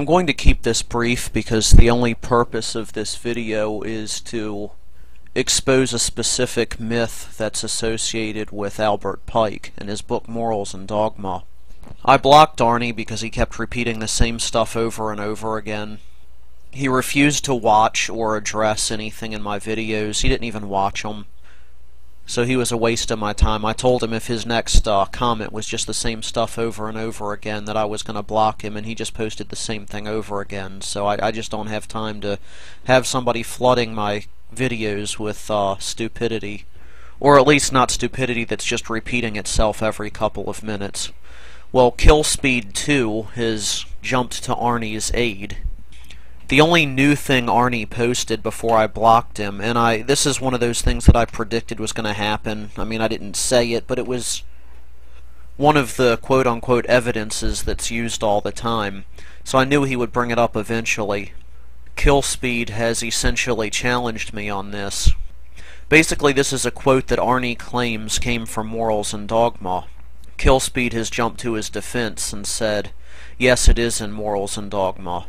I'm going to keep this brief because the only purpose of this video is to expose a specific myth that's associated with Albert Pike and his book Morals and Dogma. I blocked Arnie because he kept repeating the same stuff over and over again. He refused to watch or address anything in my videos. He didn't even watch them. So he was a waste of my time. I told him if his next comment was just the same stuff over and over again that I was going to block him, and he just posted the same thing over again. So I just don't have time to have somebody flooding my videos with stupidity. Or at least not stupidity that's just repeating itself every couple of minutes. Well, Killspeed 2 has jumped to Arnie's aid. The only new thing Arnie posted before I blocked him, and this is one of those things that I predicted was going to happen. I mean, I didn't say it, but it was one of the quote-unquote evidences that's used all the time. So I knew he would bring it up eventually. Killspeed has essentially challenged me on this. Basically, this is a quote that Arnie claims came from Morals and Dogma. Killspeed has jumped to his defense and said, yes, it is in Morals and Dogma.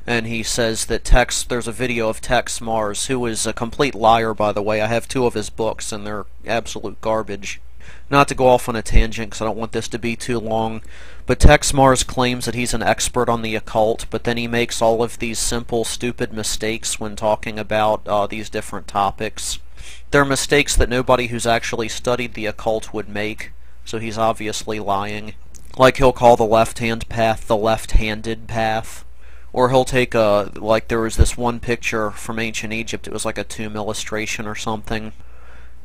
And he says that there's a video of Tex Mars, who is a complete liar, by the way. I have 2 of his books, and they're absolute garbage. Not to go off on a tangent, because I don't want this to be too long, but Tex Mars claims that he's an expert on the occult, but then he makes all of these simple, stupid mistakes when talking about these different topics. They're mistakes that nobody who's actually studied the occult would make, so he's obviously lying. Like he'll call the left-hand path the left-handed path. Or he'll take like there was this one picture from ancient Egypt, it was like a tomb illustration or something.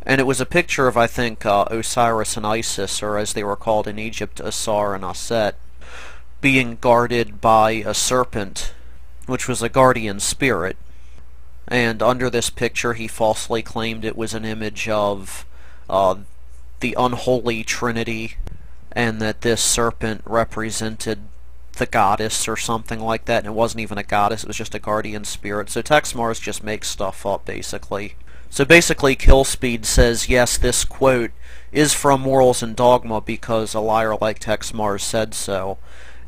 And it was a picture of, I think, Osiris and Isis, or as they were called in Egypt, Asar and Aset, being guarded by a serpent, which was a guardian spirit. And under this picture he falsely claimed it was an image of the unholy Trinity, and that this serpent represented the goddess or something like that, and it wasn't even a goddess, it was just a guardian spirit. So Tex Mars just makes stuff up, basically. So basically Killspeed says, yes, this quote is from Morals and Dogma because a liar like Tex Mars said so.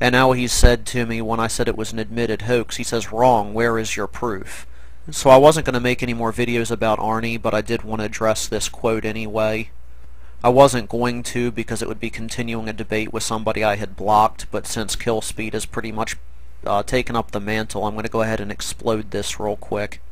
And now he said to me, when I said it was an admitted hoax, he says, wrong, where is your proof? So I wasn't going to make any more videos about Arnie, but I did want to address this quote anyway. I wasn't going to because it would be continuing a debate with somebody I had blocked, but since Killspeed has pretty much taken up the mantle, I'm going to go ahead and explode this real quick.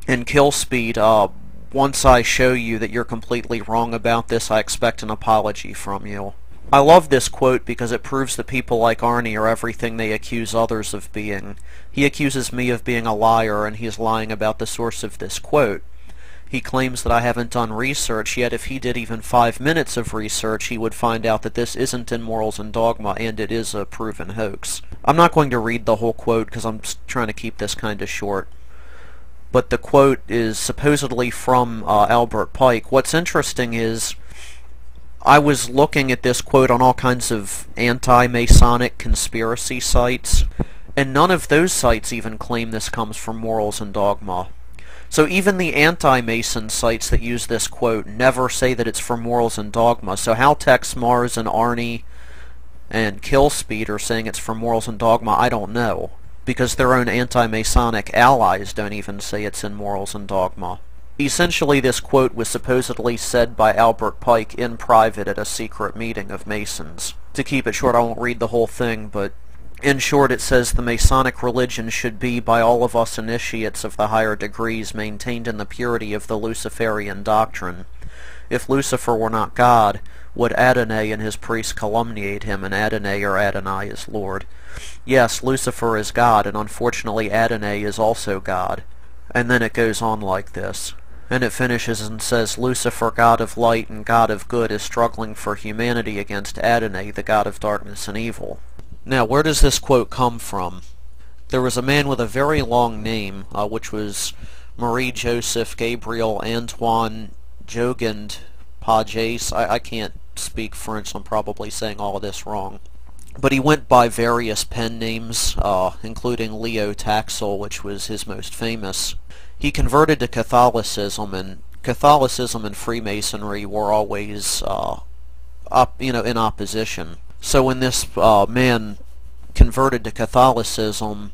And Killspeed, once I show you that you're completely wrong about this, I expect an apology from you. I love this quote because it proves that people like Arnie are everything they accuse others of being. He accuses me of being a liar, and he's lying about the source of this quote. He claims that I haven't done research, yet if he did even 5 minutes of research, he would find out that this isn't in Morals and Dogma, and it is a proven hoax. I'm not going to read the whole quote because I'm trying to keep this kind of short. But the quote is supposedly from Albert Pike. What's interesting is, I was looking at this quote on all kinds of anti-Masonic conspiracy sites, and none of those sites even claim this comes from Morals and Dogma. So even the anti-Mason sites that use this quote never say that it's from Morals and Dogma. So how Tex Mars and Arnie and Killspeed are saying it's from Morals and Dogma, I don't know. Because their own anti-Masonic allies don't even say it's in Morals and Dogma. Essentially, this quote was supposedly said by Albert Pike in private at a secret meeting of Masons. To keep it short, I won't read the whole thing, but in short, it says, the Masonic religion should be, by all of us initiates of the higher degrees, maintained in the purity of the Luciferian doctrine. If Lucifer were not God, would Adonai and his priests calumniate him, and Adonai or Adonai is Lord? Yes, Lucifer is God, and unfortunately Adonai is also God. And then it goes on like this. And it finishes and says, Lucifer, God of light and God of good, is struggling for humanity against Adonai, the God of darkness and evil. Now, where does this quote come from? There was a man with a very long name, which was Marie Joseph Gabriel Antoine Jogend Pages. I can't speak French, so I'm probably saying all of this wrong. But he went by various pen names, including Leo Taxil, which was his most famous. He converted to Catholicism, and Catholicism and Freemasonry were always in opposition. So when this man converted to Catholicism,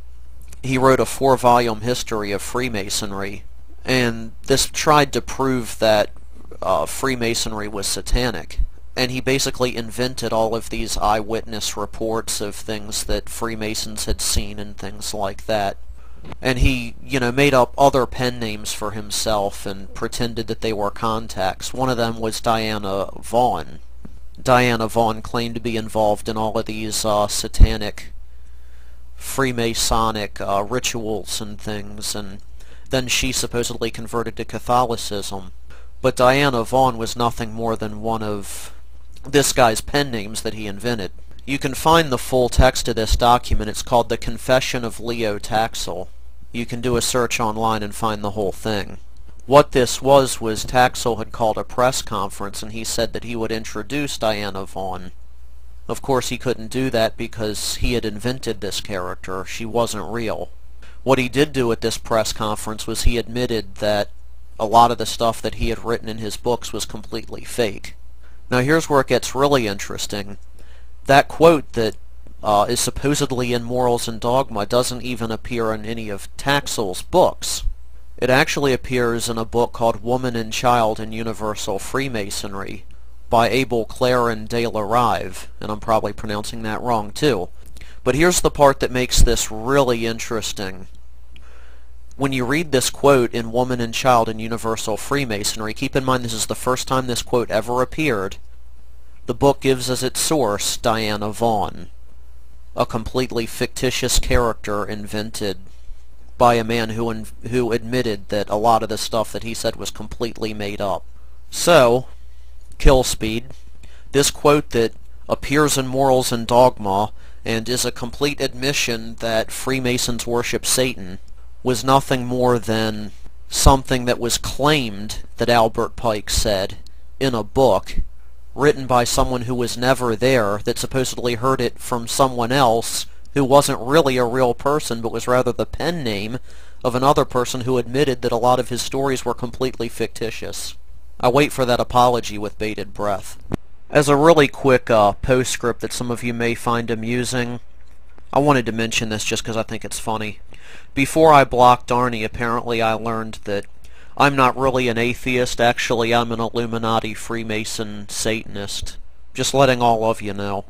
he wrote a 4-volume history of Freemasonry, and this tried to prove that Freemasonry was satanic. And he basically invented all of these eyewitness reports of things that Freemasons had seen and things like that. And he, made up other pen names for himself and pretended that they were contacts. One of them was Diana Vaughn. Diana Vaughn claimed to be involved in all of these satanic Freemasonic rituals and things, and then she supposedly converted to Catholicism. But Diana Vaughn was nothing more than one of this guy's pen names that he invented. You can find the full text of this document. It's called The Confession of Leo Taxil. You can do a search online and find the whole thing. What this was Taxil had called a press conference, and he said that he would introduce Diana Vaughn. Of course, he couldn't do that because he had invented this character. She wasn't real. What he did do at this press conference was he admitted that a lot of the stuff that he had written in his books was completely fake. Now here's where it gets really interesting. That quote that is supposedly in Morals and Dogma doesn't even appear in any of Taxil's books. It actually appears in a book called Woman and Child in Universal Freemasonry by Abel Claren de la Rive, and I'm probably pronouncing that wrong too. But here's the part that makes this really interesting. When you read this quote in Woman and Child in Universal Freemasonry, keep in mind this is the first time this quote ever appeared. The book gives as its source Diana Vaughn, a completely fictitious character invented by a man who admitted that a lot of the stuff that he said was completely made up. So, kill speed. This quote that appears in Morals and Dogma and is a complete admission that Freemasons worship Satan was nothing more than something that was claimed that Albert Pike said in a book written by someone who was never there, that supposedly heard it from someone else who wasn't really a real person but was rather the pen name of another person who admitted that a lot of his stories were completely fictitious. I wait for that apology with bated breath. As a really quick postscript that some of you may find amusing, I wanted to mention this just because I think it's funny. Before I blocked Arnie, apparently I learned that I'm not really an atheist. Actually, I'm an Illuminati Freemason Satanist. Just letting all of you know.